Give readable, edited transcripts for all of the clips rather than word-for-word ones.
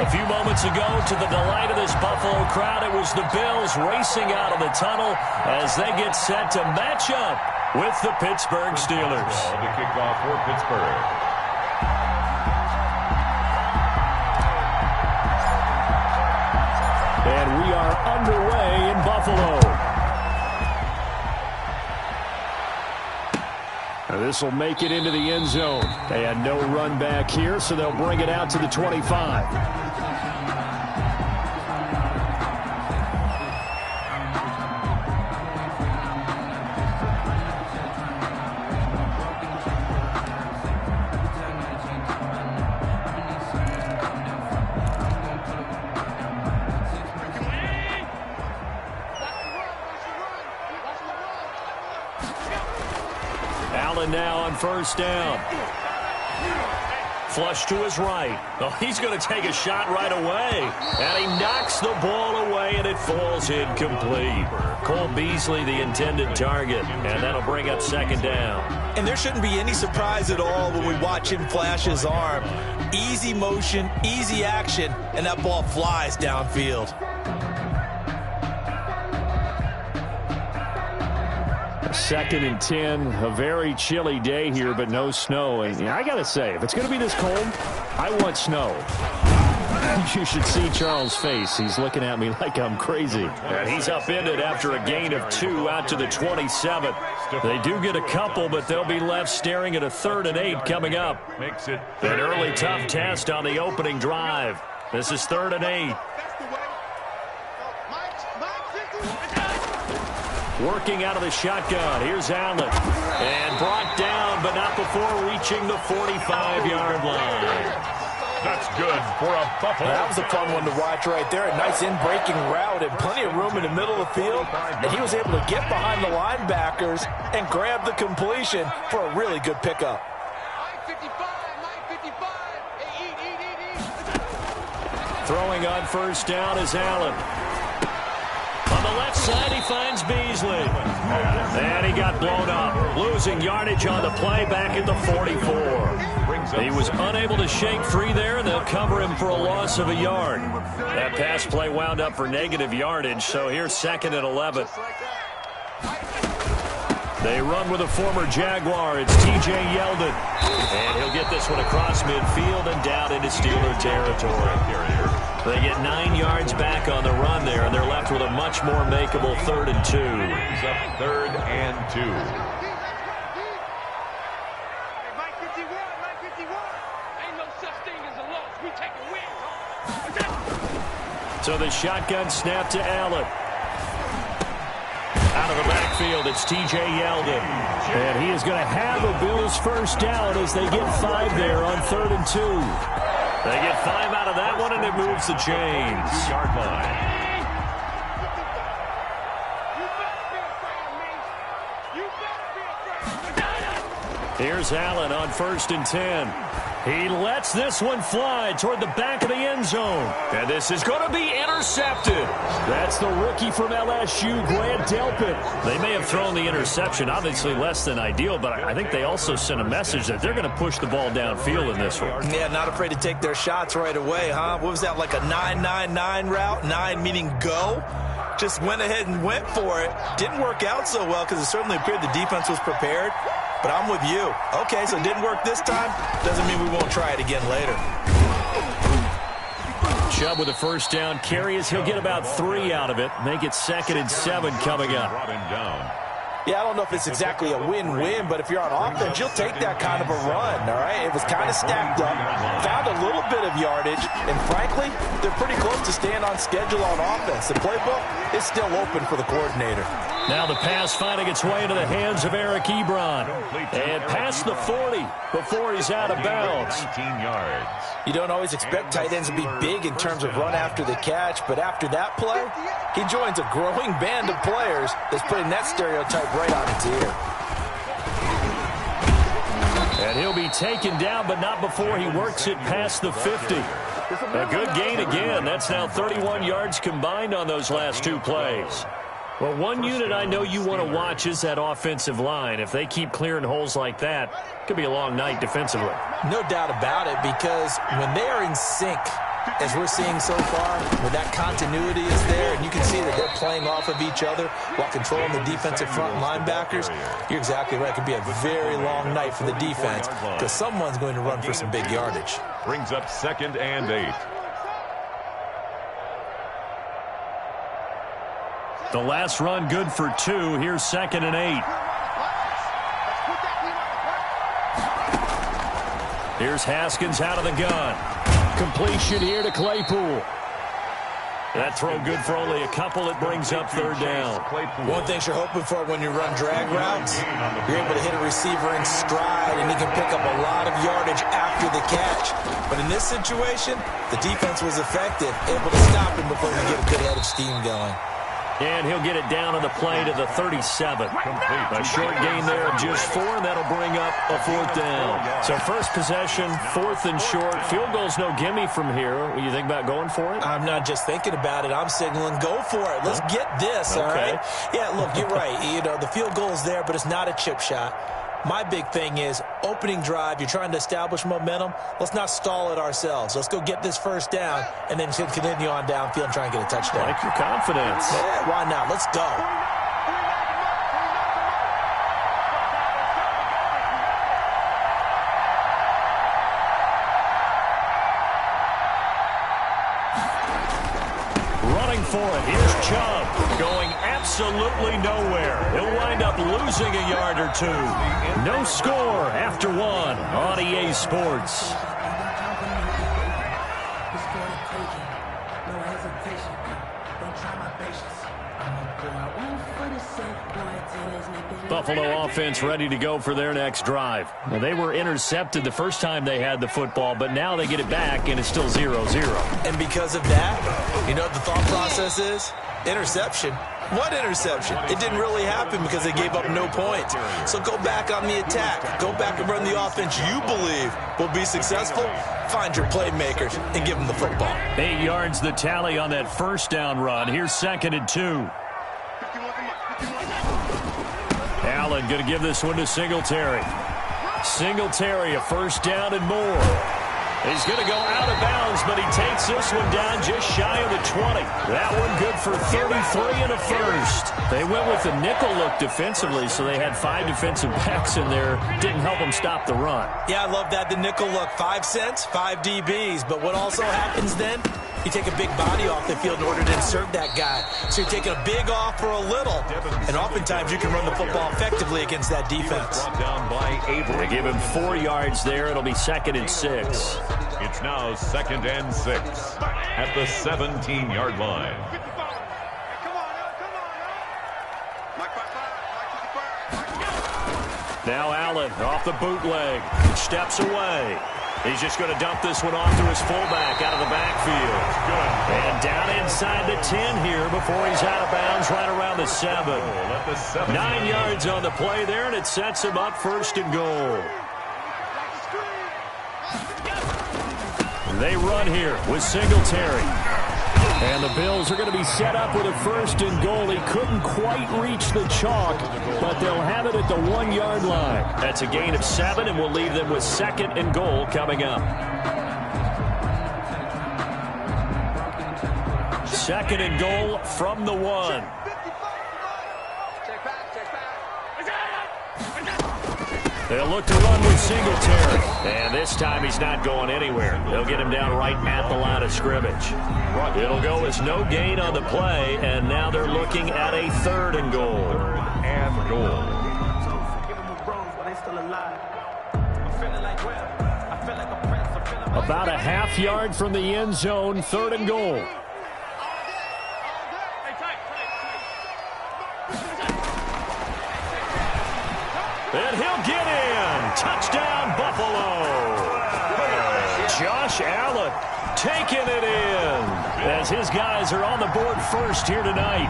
A few moments ago, to the delight of this Buffalo crowd, it was the Bills racing out of the tunnel as they get set to match up with the Pittsburgh Steelers. The kickoff for Pittsburgh. And we are underway in Buffalo. This will make it into the end zone. They had no run back here, so they'll bring it out to the 25. Now on first down. Flush to his right. Oh, he's going to take a shot right away. And he knocks the ball away, and it falls incomplete. Cole Beasley, the intended target. And that'll bring up second down. And there shouldn't be any surprise at all when we watch him flash his arm. Easy motion, easy action, and that ball flies downfield. Second and 10, a very chilly day here, but no snow. And I got to say, if it's going to be this cold, I want snow. You should see Charles' face. He's looking at me like I'm crazy. And he's upended after a gain of 2 out to the 27. They do get a couple, but they'll be left staring at a 3rd and 8 coming up. Makes it an early tough test on the opening drive. This is 3rd and 8. Working out of the shotgun. Here's Allen. And brought down, but not before reaching the 45-yard line. That's good for a Buffalo. That was a fun one to watch right there. A nice in-breaking route and plenty of room in the middle of the field. And he was able to get behind the linebackers and grab the completion for a really good pickup. Throwing on first down is Allen. On the left side, he finds Beasley. And he got blown up, losing yardage on the play back at the 44. He was unable to shake free there, and they'll cover him for a loss of a yard. That pass play wound up for negative yardage, so here's 2nd and 11. They run with a former Jaguar. It's T.J. Yeldon. And he'll get this one across midfield and down into Steeler territory. They get 9 yards back on the run there, and they're left with a much more makeable 3rd and 2. Brings up 3rd and 2. So the shotgun snap to Allen. Out of the backfield, it's T.J. Yeldon. And he is going to have a Bills first down as they get 5 there on 3rd and 2. They get 5 out of that one, and it moves the chains. Yard line. Here's Allen on 1st and 10. He lets this one fly toward the back of the end zone. And this is going to be intercepted. That's the rookie from LSU, Grant Delpit. They may have thrown the interception, obviously less than ideal, but I think they also sent a message that they're going to push the ball downfield in this one. Yeah, not afraid to take their shots right away, huh? What was that, like a 9-9-9 route? 9 meaning go? Just went ahead and went for it. Didn't work out so well because it certainly appeared the defense was prepared. But I'm with you. Okay, so it didn't work this time. Doesn't mean we won't try it again later. Chubb with a first down carry as he'll get about 3 out of it. Make it 2nd and 7 coming up. Brought him down. Yeah, I don't know if it's exactly a win-win, but if you're on offense, you'll take that kind of a run, all right? It was kind of stacked up, found a little bit of yardage, and frankly, they're pretty close to staying on schedule on offense. The playbook is still open for the coordinator. Now the pass finding its way into the hands of Eric Ebron. And past the 40 before he's out of bounds. 19 yards. You don't always expect tight ends to be big in terms of run after the catch, but after that play, he joins a growing band of players that's putting that stereotype right on its ear. And he'll be taken down, but not before he works it past the 50. A good gain again. That's now 31 yards combined on those last 2 plays. Well, one unit I know you want to watch is that offensive line. If they keep clearing holes like that, it could be a long night defensively. No doubt about it, because when they are in sync, as we're seeing so far, where that continuity is there, and you can see that they're playing off of each other while controlling the defensive front linebackers, you're exactly right. It could be a very long night for the defense because someone's going to run for some big yardage. Brings up 2nd and 8. The last run good for 2. Here's 2nd and 8. Here's Haskins out of the gun. Completion here to Claypool. That throw good for only a couple. It brings up 3rd down. One thing you're hoping for when you run drag routes, you're able to hit a receiver in stride, and he can pick up a lot of yardage after the catch. But in this situation, the defense was effective, able to stop him before he could get a good head of steam going. And he'll get it down on the play to the 37. A short gain there of just 4, and that'll bring up a 4th down. So first possession, 4th and short. Field goal's no gimme from here. What do you think about going for it? I'm not just thinking about it. I'm signaling go for it. Let's get this, all right? Yeah, look, you're right. You know, the field goal's there, but it's not a chip shot. My big thing is opening drive. You're trying to establish momentum. Let's not stall it ourselves. Let's go get this 1st down and then continue on downfield and try and get a touchdown. Like your confidence. Yeah, why not? Let's go. Running for it. Here's Chubb going absolutely nowhere. He'll wind up losing a yard or 2. No score after 1 on EA Sports. Buffalo offense ready to go for their next drive. Now, they were intercepted the first time they had the football, but now they get it back, and it's still 0-0. And because of that, you know what the thought process is? Interception. What interception? It didn't really happen because they gave up no points. So go back on the attack. Go back and run the offense you believe will be successful. Find your playmakers and give them the football. 8 yards the tally on that 1st down run. Here's 2nd and 2. Allen going to give this one to Singletary. Singletary, a 1st down and more. He's going to go out of bounds, but he takes this one down just shy of the 20. That one good for 33 and a 1st. They went with the nickel look defensively, so they had 5 defensive backs in there. Didn't help them stop the run. Yeah, I love that, the nickel look. 5 cents, 5 DBs. But what also happens then? You take a big body off the field in order to insert that guy. So you're taking a big off for a little. And oftentimes you can run the football effectively against that defense. They give him 4 yards there. It'll be 2nd and 6. It's now 2nd and 6 at the 17-yard line. Now Allen off the bootleg. Steps away. He's just going to dump this one off to his fullback out of the backfield. And down inside the 10 here before he's out of bounds right around the 7. 9 yards on the play there, and it sets him up 1st and goal. They run here with Singletary. And the Bills are going to be set up with a 1st and goal. He couldn't quite reach the chalk, but they'll have it at the 1-yard line. That's a gain of 7, and we'll leave them with 2nd and goal coming up. 2nd and goal from the 1. They'll look to run with Singletary. And this time he's not going anywhere. They'll get him down right at the line of scrimmage. It'll go as no gain on the play, and now they're looking at a 3rd and goal. About a half yard from the end zone, 3rd and goal. And he'll get in. Touchdown, Buffalo. Josh Allen taking it in as his guys are on the board first here tonight.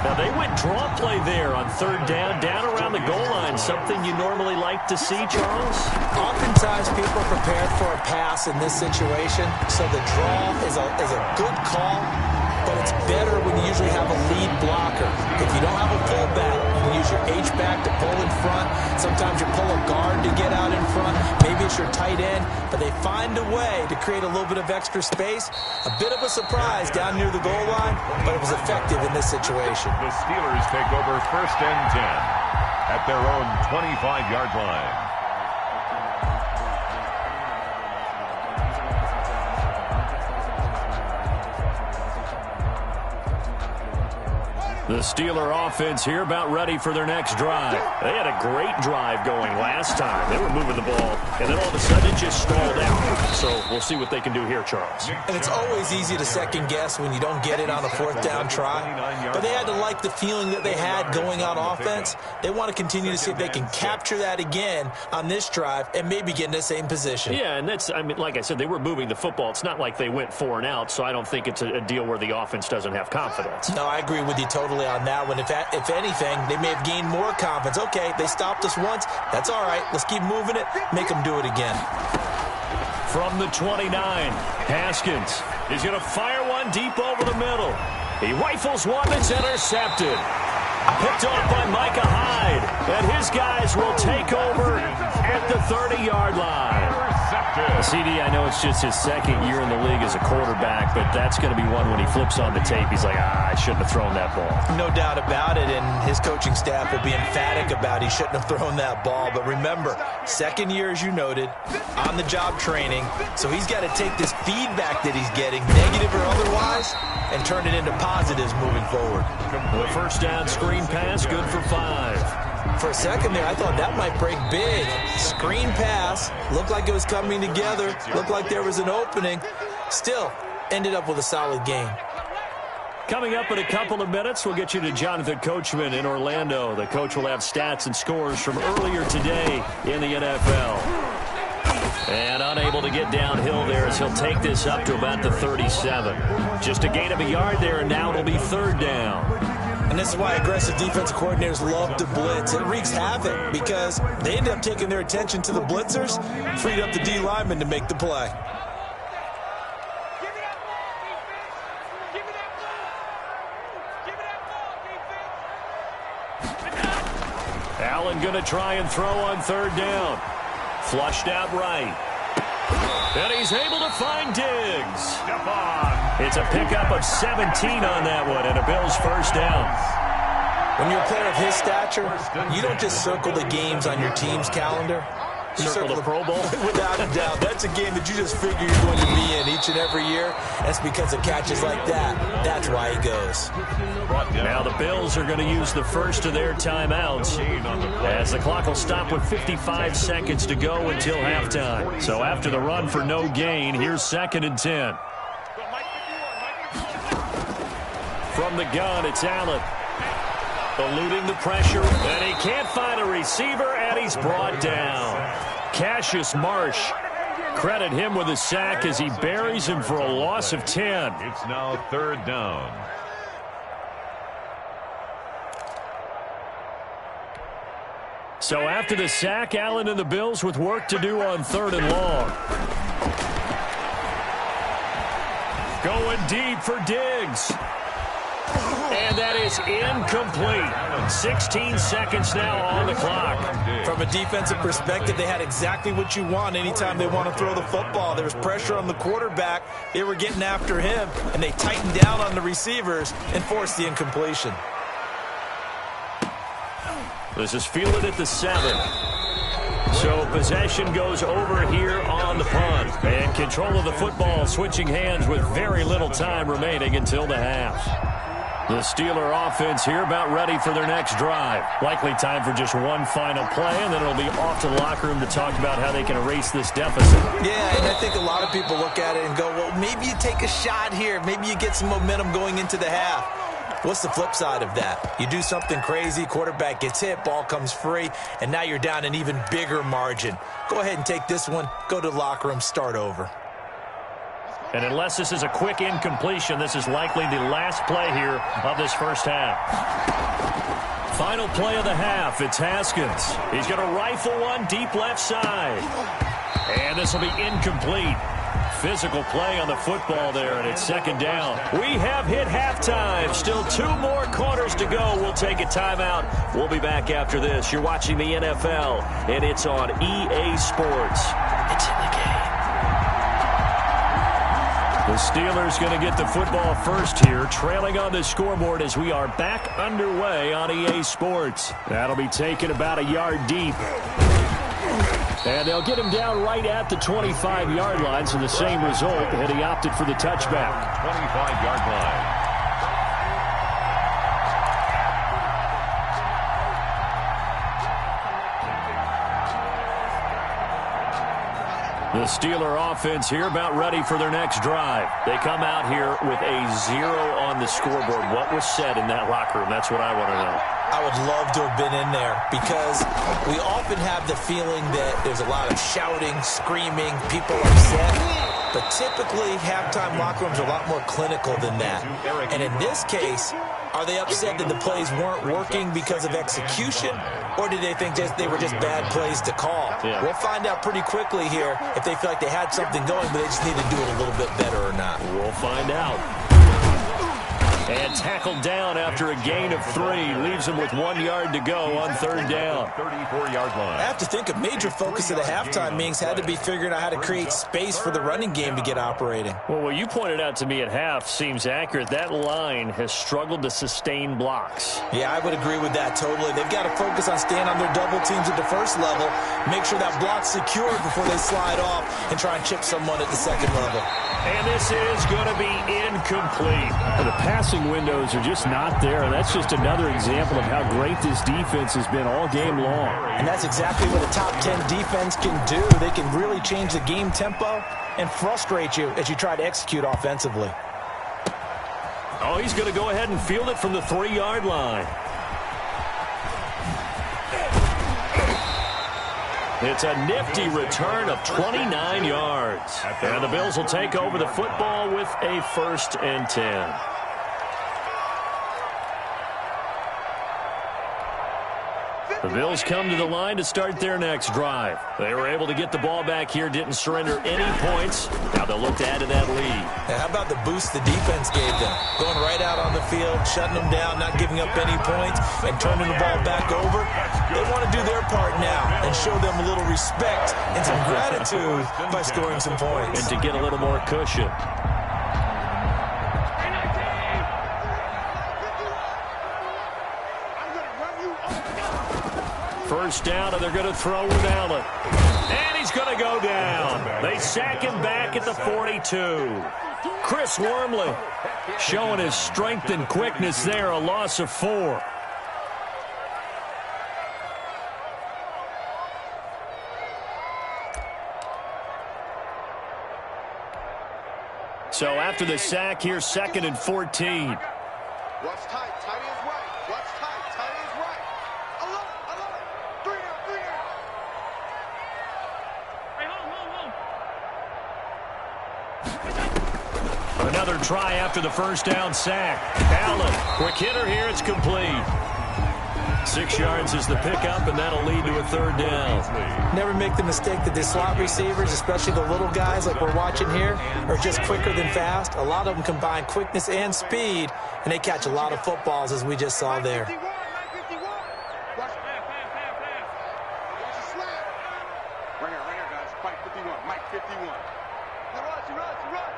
Now, they went draw play there on 3rd down around the goal line. Something you normally like to see, Charles? Oftentimes, people are prepared for a pass in this situation, so the draw is a good call. but it's better when you usually have a lead blocker. If you don't have a fullback, you can use your H-back to pull in front. Sometimes you pull a guard to get out in front. Maybe it's your tight end, but they find a way to create a little bit of extra space. A bit of a surprise down near the goal line, but it was effective in this situation. The Steelers take over 1st and 10 at their own 25-yard line. The Steeler offense here about ready for their next drive. They had a great drive going last time. They were moving the ball, and then all of a sudden it just stalled out. So we'll see what they can do here, Charles. And it's always easy to second guess when you don't get it on a 4th down try. But they had to like the feeling that they had going on offense. They want to continue to see if they can capture that again on this drive and maybe get in the same position. Yeah, and that's, I mean, like I said, they were moving the football. It's not like they went 4 and out, so I don't think it's a deal where the offense doesn't have confidence. No, I agree with you totally on that one. If anything, they may have gained more confidence. Okay, they stopped us once. That's all right. Let's keep moving it. Make them do it again. From the 29, Haskins is going to fire one deep over the middle. He rifles one that's intercepted. Picked off by Micah Hyde. And his guys will take over at the 30-yard line. CD, I know it's just his 2nd year in the league as a quarterback, but that's going to be one when he flips on the tape. He's like, I shouldn't have thrown that ball. No doubt about it, and his coaching staff will be emphatic about he shouldn't have thrown that ball. But remember, 2nd year, as you noted, on-the-job training, so he's got to take this feedback that he's getting, negative or otherwise, and turn it into positives moving forward. The 1st down screen pass, good for 5. For a second there, I thought that might break big. Screen pass, looked like it was coming together, looked like there was an opening. Still, ended up with a solid game. Coming up in a couple of minutes, we'll get you to Jonathan Coachman in Orlando. The coach will have stats and scores from earlier today in the NFL. And unable to get downhill there as he'll take this up to about the 37. Just a gain of a yard there, and now it'll be 3rd down. And this is why aggressive defensive coordinators love to blitz. It wreaks havoc because they end up taking their attention to the blitzers, freed up the D lineman to make the play. Allen going to try and throw on 3rd down. Flushed out right. And he's able to find Diggs. It's a pickup of 17 on that one, and a Bills 1st down. When you're a player of his stature, you don't just circle the games on your team's calendar. You circle the Pro Bowl? Without a doubt. That's a game that you just figure you're going to be in each and every year. That's because of catches like that. That's why he goes. Now the Bills are going to use the first of their timeouts as the clock will stop with 55 seconds to go until halftime. So after the run for no gain, here's 2nd and 10. From the gun, it's Allen. Eluding the pressure, and he can't find a receiver, and he's brought down. Cassius Marsh, credit him with a sack as he buries him for a loss of 10. It's now 3rd down. So after the sack, Allen and the Bills with work to do on 3rd and long. Going deep for Diggs. And that is incomplete. 16 seconds now on the clock. From a defensive perspective, they had exactly what you want anytime they want to throw the football. There was pressure on the quarterback. They were getting after him, and they tightened down on the receivers and forced the incompletion. This is fielded at the 7. So possession goes over here on the punt. And control of the football switching hands with very little time remaining until the half. The Steeler offense here about ready for their next drive. Likely time for just one final play, and then it'll be off to the locker room to talk about how they can erase this deficit. Yeah, and I think a lot of people look at it and go, well, maybe you take a shot here. Maybe you get some momentum going into the half. What's the flip side of that? You do something crazy, quarterback gets hit, ball comes free, and now you're down an even bigger margin. Go ahead and take this one, go to the locker room, start over. And unless this is a quick incompletion, this is likely the last play here of this first half. Final play of the half, it's Haskins. He's going to rifle one deep left side. And this will be incomplete. physical play on the football there, and it's second down. We have hit halftime. Still 2 more quarters to go. We'll take a timeout. We'll be back after this. You're watching the NFL, and it's on EA Sports. It's in the game. The Steelers going to get the football first here, trailing on the scoreboard as we are back underway on EA Sports. That'll be taken about a yard deep. And they'll get him down right at the 25-yard line, so the same result, and he opted for the touchback. 25-yard line. The Steeler offense here about ready for their next drive. They come out here with a 0 on the scoreboard. What was said in that locker room? That's what I want to know. I would love to have been in there because we often have the feeling that there's a lot of shouting, screaming, people upset. But typically, halftime locker rooms are a lot more clinical than that. And in this case, are they upset that the plays weren't working because of execution? Or did they think they were just bad plays to call? Yeah. We'll find out pretty quickly here if they feel like they had something going, but they just need to do it a little bit better or not. We'll find out. And tackled down after a gain of 3. Leaves him with 1 yard to go on third down. 34-yard line. I have to think a major focus of the halftime meetings had to be figuring out how to create space for the running game to get operating. Well, what you pointed out to me at half seems accurate. That line has struggled to sustain blocks. Yeah, I would agree with that totally. They've got to focus on staying on their double teams at the first level, make sure that block's secured before they slide off and try and chip someone at the second level. And this is going to be incomplete. The passing windows are just not there, and that's just another example of how great this defense has been all game long. And that's exactly what a top 10 defense can do. They can really change the game tempo and frustrate you as you try to execute offensively. Oh, he's going to go ahead and field it from the 3-yard line. It's a nifty return of 29 yards. And the Bills will take over the football with a 1st and 10. The Bills come to the line to start their next drive. They were able to get the ball back here, didn't surrender any points. Now they'll look to add to that lead. Now, how about the boost the defense gave them? Going right out on the field, shutting them down, not giving up any points, and turning the ball back over. They want to do their part now and show them a little respect and some gratitude by scoring some points. And to get a little more cushion. First down, and they're going to throw with Allen. And he's going to go down. They sack him back at the 42. Chris Wormley showing his strength and quickness there, a loss of 4. So after the sack, here's 2nd and 14. What's tight? Tight is right. What's tight? Tight is right. Alone. 3 down. Hey, another try after the first down sack. Allen, quick hitter here. It's complete. 6 yards is the pickup, and that'll lead to a 3rd down. Never make the mistake that the slot receivers, especially the little guys like we're watching here, are just quicker than fast. A lot of them combine quickness and speed, and they catch a lot of footballs, as we just saw there. Watch the slap. Right here, guys. Mike 51. Mike 51. Run.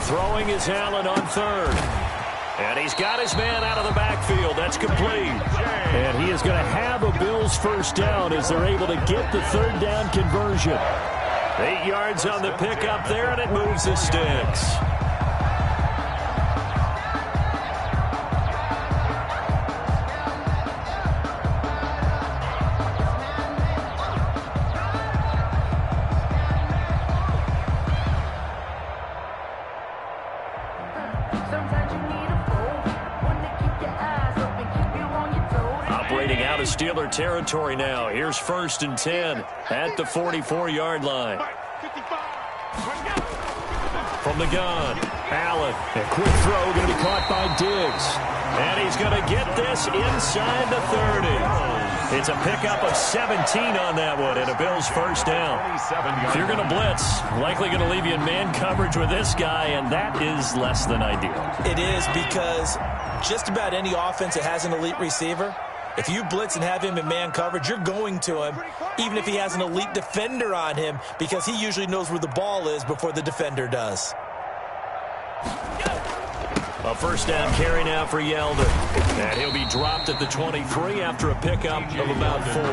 Throwing is Allen on 3rd. And he's got his man out of the backfield. That's complete. And he is going to have a Bills first down as they're able to get the 3rd down conversion. 8 yards on the pickup there, and it moves the sticks. Out of Steeler territory now. Here's 1st and 10 at the 44-yard line. from the gun. Allen, a quick throw, going to be caught by Diggs. And he's going to get this inside the 30. It's a pickup of 17 on that one, and a Bills first down. If you're going to blitz, likely going to leave you in man coverage with this guy, and that is less than ideal. It is, because just about any offense that has an elite receiver, if you blitz and have him in man coverage, you're going to him, even if he has an elite defender on him, because he usually knows where the ball is before the defender does. A first down carry now for Yeldon. And he'll be dropped at the 23 after a pickup of about 4.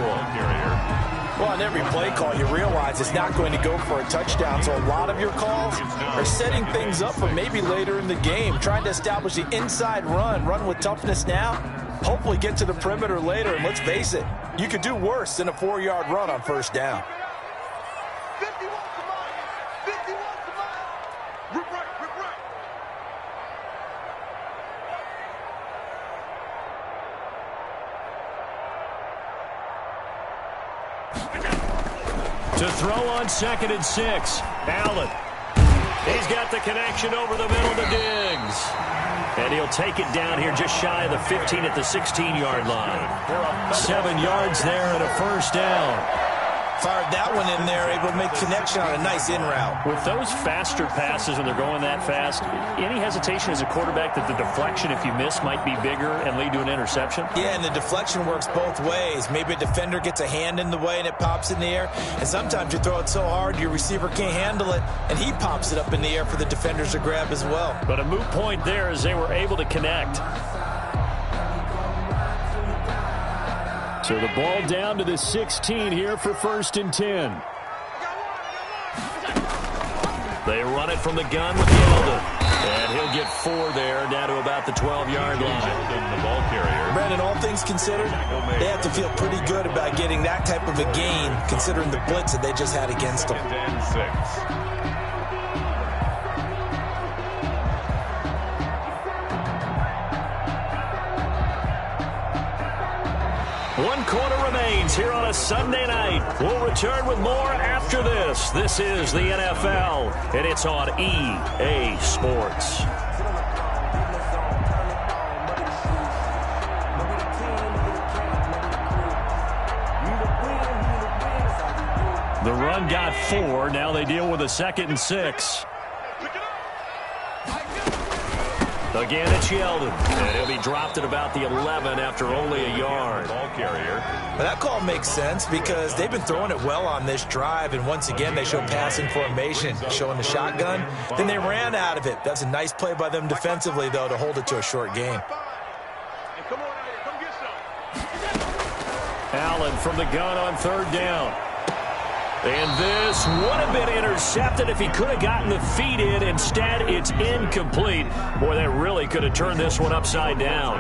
Well, on every play call, you realize it's not going to go for a touchdown, so a lot of your calls are setting things up for maybe later in the game, trying to establish the inside run with toughness now, hopefully get to the perimeter later, and let's face it, you could do worse than a 4-yard run on first down. 51 to mile. 51 to mile. Rip right. To throw on 2nd and 6. Allen. He's got the connection over the middle to Diggs. And he'll take it down here just shy of the 15 at the 16-yard line. 7 yards there and a first down. Fired that one in there, able to make connection on a nice in route. With those faster passes when they're going that fast, any hesitation as a quarterback that the deflection, if you miss, might be bigger and lead to an interception? Yeah, and the deflection works both ways. Maybe a defender gets a hand in the way and it pops in the air. And sometimes you throw it so hard your receiver can't handle it, and he pops it up in the air for the defenders to grab as well. But a moot point there as they were able to connect. So the ball down to the 16 here for 1st and 10. They run it from the gun with Yeldon. And he'll get 4 there, down to about the 12-yard line. The ball carrier. Brandon, all things considered, they have to feel pretty good about getting that type of a gain, considering the blitz that they just had against them. 10-6. 1 quarter remains here on a Sunday night. We'll return with more after this. This is the NFL, and it's on EA Sports. The run got 4. Now they deal with a 2nd and 6. Again, it's Yeldon, and he'll be dropped at about the 11 after only a yard. Ball carrier. Well, that call makes sense because they've been throwing it well on this drive, and once again they show passing formation, showing the shotgun. Then they ran out of it. That's a nice play by them defensively, though, to hold it to a short game. Come on out here. Come get some. Allen from the gun on 3rd down. And this would have been intercepted if he could have gotten the feet in. Instead, it's incomplete. Boy, that really could have turned this one upside down.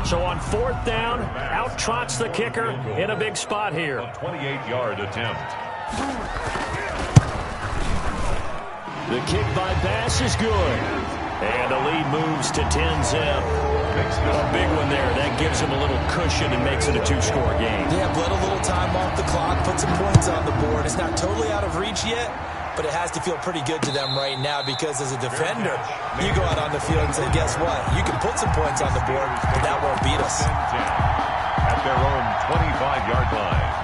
So on 4th down, out trots the kicker in a big spot here. A 28-yard attempt. The kick by Bass is good. And the lead moves to 10-zip. A big one there. That gives him a little cushion and makes it a 2-score game. Yeah, let a little time off the clock, put some points on the board. It's not totally out of reach yet, but it has to feel pretty good to them right now because as a defender, you go out on the field and say, guess what? You can put some points on the board, but that won't beat us. At their own 25-yard line.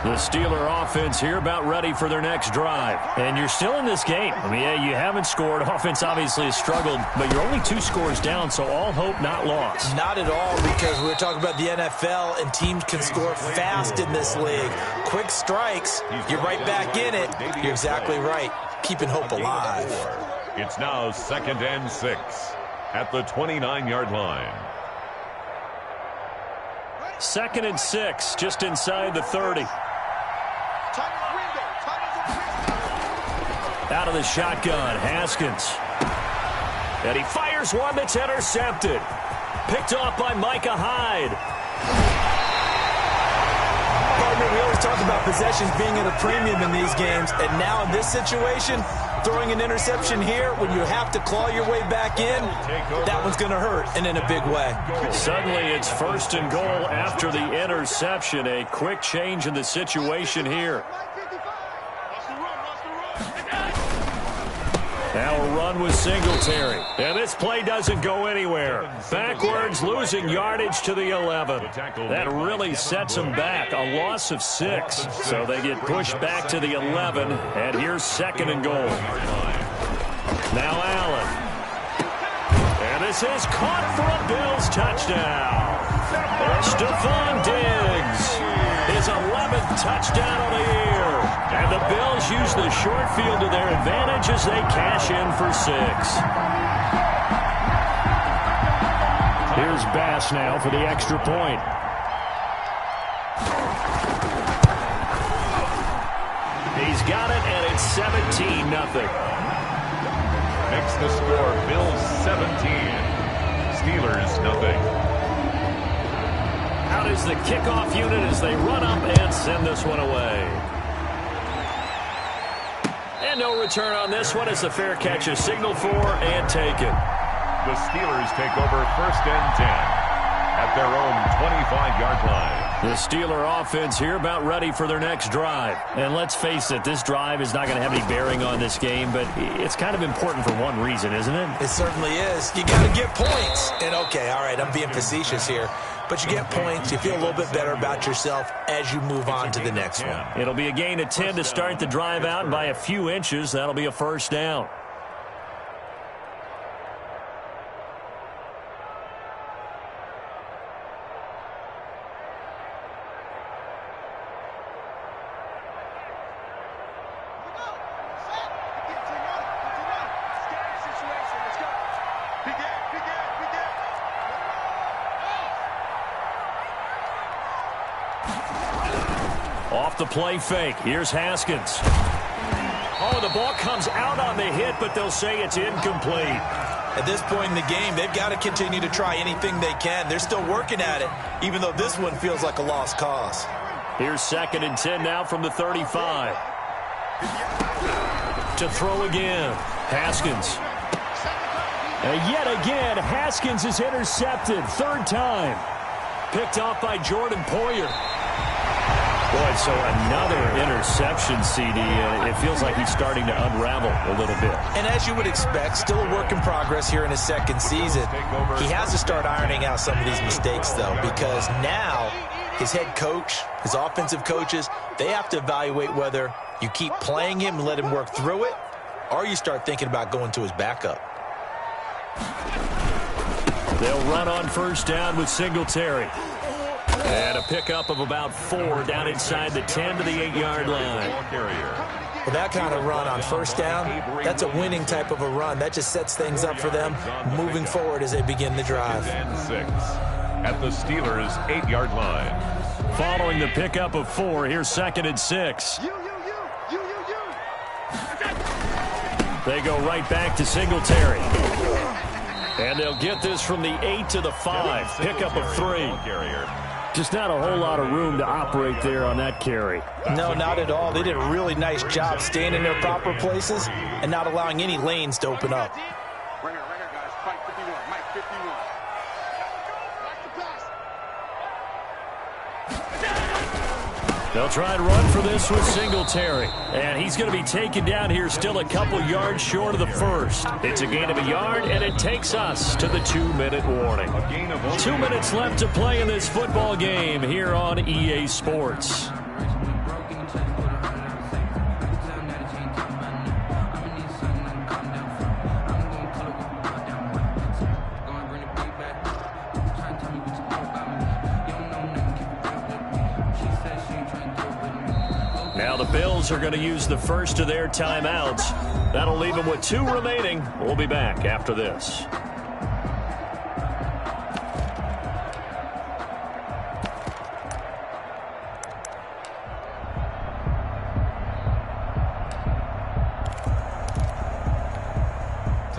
The Steeler offense here about ready for their next drive. And you're still in this game. I mean, yeah, you haven't scored. Offense obviously has struggled, but you're only 2 scores down, so all hope not lost. Not at all, because we're talking about the NFL, and teams can score fast in this league. Quick strikes, you're right back in it. You're exactly right. Keeping hope alive. It's now 2nd and 6 at the 29-yard line. 2nd and 6, just inside the 30. Out of the shotgun, Haskins. And he fires one that's intercepted. Picked off by Micah Hyde. Partner, we always talk talk about possessions being at a premium in these games, and now in this situation, throwing an interception here when you have to claw your way back in, that one's going to hurt, and in a big way. Suddenly it's 1st and goal after the interception. A quick change in the situation here. Now a run with Singletary. And this play doesn't go anywhere. Backwards, losing yardage to the 11. That really sets them back. A loss of 6. So they get pushed back to the 11. And here's 2nd and goal. Now Allen. And this is caught for a Bills touchdown. Stephon Diggs. His 11th touchdown of the year. And the Bills use the short field to their advantage as they cash in for 6. Here's Bass now for the extra point. He's got it, and it's 17-0. Makes the score Bills 17, Steelers nothing. Out is the kickoff unit as they run up and send this one away. And no return on this one as the fair catch is signaled for and taken. The Steelers take over 1st and 10 at their own 25-yard line. The Steeler offense here about ready for their next drive. And let's face it, this drive is not going to have any bearing on this game, but it's kind of important for one reason, isn't it? It certainly is. You got to get points. And okay, all right, I'm being facetious here. But you get points, you feel a little bit better about yourself as you move on to the next one. It'll be a gain of 10 to start the drive out, and by a few inches, that'll be a 1st down. Off the play fake. Here's Haskins. Oh, the ball comes out on the hit, but they'll say it's incomplete. At this point in the game, they've got to continue to try anything they can. They're still working at it, even though this one feels like a lost cause. Here's 2nd and 10 now from the 35. To throw again. Haskins. Yet again, Haskins is intercepted. 3rd time. Picked off by Jordan Poyer. Boy, so another interception, CD, and it feels like he's starting to unravel a little bit. And as you would expect, still a work in progress here in his 2nd season. He has to start ironing out some of these mistakes, though, because now his head coach, his offensive coaches, they have to evaluate whether you keep playing him and let him work through it, or you start thinking about going to his backup. They'll run on 1st down with Singletary. And a pickup of about 4 down inside the 10 to the 8-yard line. Well, that kind of run on 1st down, that's a winning type of a run. That just sets things up for them moving forward as they begin the drive. 6 at the Steelers' 8-yard line. Following the pickup of 4, here's 2nd and 6. They go right back to Singletary. And they'll get this from the 8 to the 5. Pickup of 3. Just not a whole lot of room to operate there on that carry. No, not at all. They did a really nice job staying in their proper places and not allowing any lanes to open up. Right here, guys. Mike 51. Mike 51. They'll try and run for this with Singletary. And he's going to be taken down here still a couple yards short of the 1st. It's a gain of a yard, and it takes us to the 2-minute warning. 2 minutes left to play in this football game here on EA Sports. Now the Bills are going to use the first of their timeouts. That'll leave them with 2 remaining. We'll be back after this.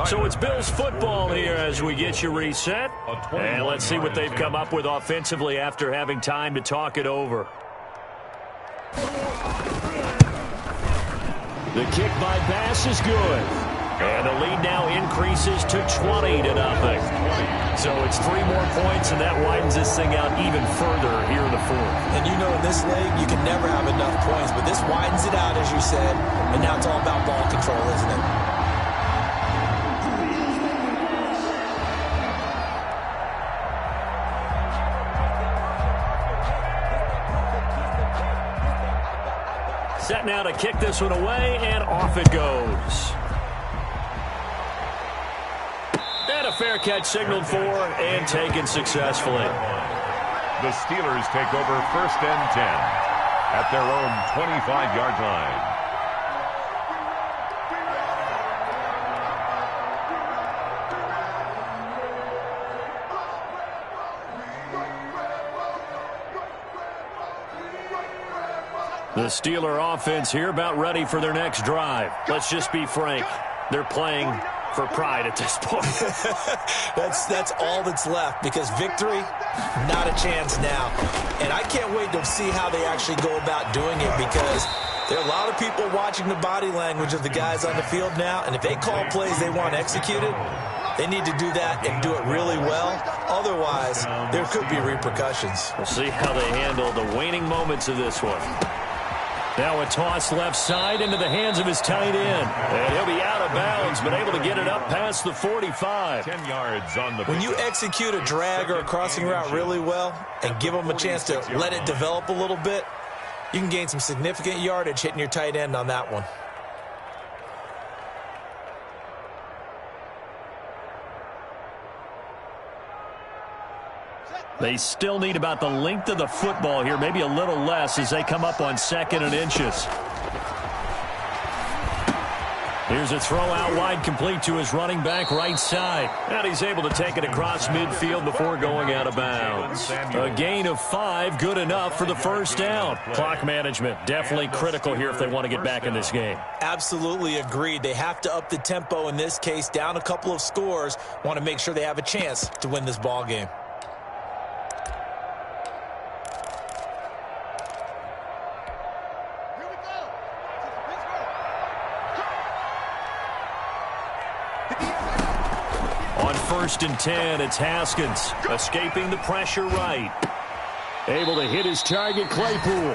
So it's Bills football here as we get you reset. And let's see what they've come up with offensively after having time to talk it over. The kick by Bass is good. And the lead now increases to 20-0. So it's 3 more points, and that widens this thing out even further here in the fourth. And you know in this league, you can never have enough points, but this widens it out, as you said, and now it's all about ball control, isn't it? Set now to kick this one away, and off it goes. And a fair catch signaled for and taken successfully. The Steelers take over 1st and 10 at their own 25-yard line. The Steeler offense here about ready for their next drive. Let's just be frank. They're playing for pride at this point. That's all that's left, because victory, not a chance now. And I can't wait to see how they actually go about doing it, because there are a lot of people watching the body language of the guys on the field now, and if they call plays they want executed, they need to do that and do it really well. Otherwise, there could be repercussions. We'll see how they handle the waning moments of this one. Now a toss left side into the hands of his tight end. And he'll be out of bounds, but able to get it up past the 45. 10 yards on the When you execute a drag or a crossing route really well and give them a chance to let it develop a little bit, you can gain some significant yardage hitting your tight end on that one. They still need about the length of the football here, maybe a little less as they come up on 2nd and inches. Here's a throw out wide, complete to his running back right side. And he's able to take it across midfield before going out of bounds. A gain of 5, good enough for the first down. Clock management, definitely critical here if they want to get back in this game. Absolutely agreed. They have to up the tempo in this case, down a couple of scores. Want to make sure they have a chance to win this ball game. On 1st and 10, it's Haskins, escaping the pressure right. Able to hit his target, Claypool.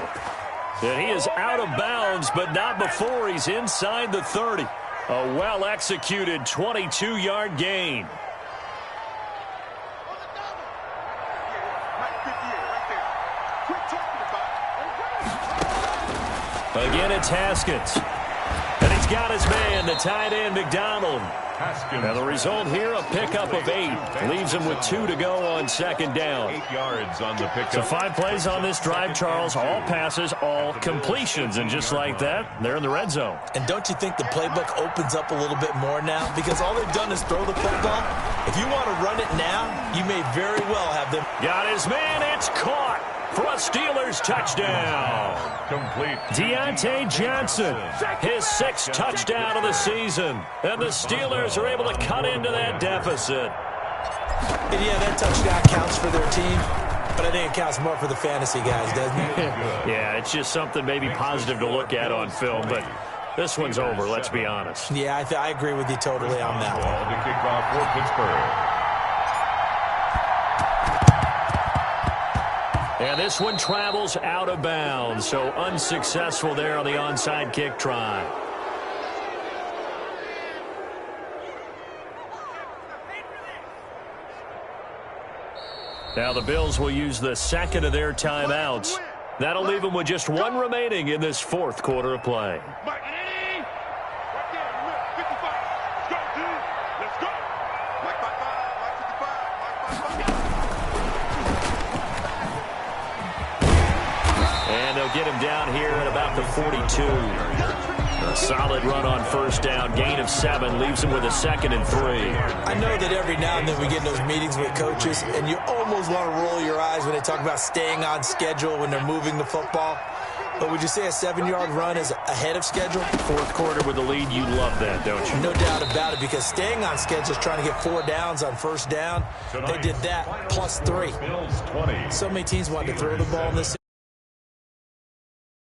And he is out of bounds, but not before he's inside the 30. A well-executed 22-yard gain. Again, it's Haskins. And he's got his man, the tight end, McDonald. Now the result here, a pickup of 8. Leaves him with 2 to go on 2nd down. 8 yards on the pickup. So 5 plays on this drive, Charles. All passes, all completions. And just like that, they're in the red zone. And don't you think the playbook opens up a little bit more now? Because all they've done is throw the football. If you want to run it now, you may very well have them. Got his man. It's caught for a Steelers touchdown. Complete. Deontay Johnson, his 6th touchdown of the season. And the Steelers are able to cut into that deficit. And yeah, that touchdown counts for their team, but I think it counts more for the fantasy guys, doesn't it? Yeah, it's just something maybe positive to look at on film, but this one's over, let's be honest. Yeah, I agree with you totally on that one. The kickoff for Pittsburgh. And this one travels out of bounds, so unsuccessful there on the onside kick try. Now the Bills will use the 2nd of their timeouts. That'll leave them with just 1 remaining in this 4th quarter of play. And they'll get him down here at about the 42. A solid run on 1st down. Gain of 7 leaves him with a 2nd and 3. I know that every now and then we get in those meetings with coaches, and you almost want to roll your eyes when they talk about staying on schedule when they're moving the football. But would you say a 7-yard run is ahead of schedule? 4th quarter with the lead, you love that, don't you? No doubt about it, because staying on schedule is trying to get 4 downs on 1st down. They did that plus 3. So many teams wanted to throw the ball in this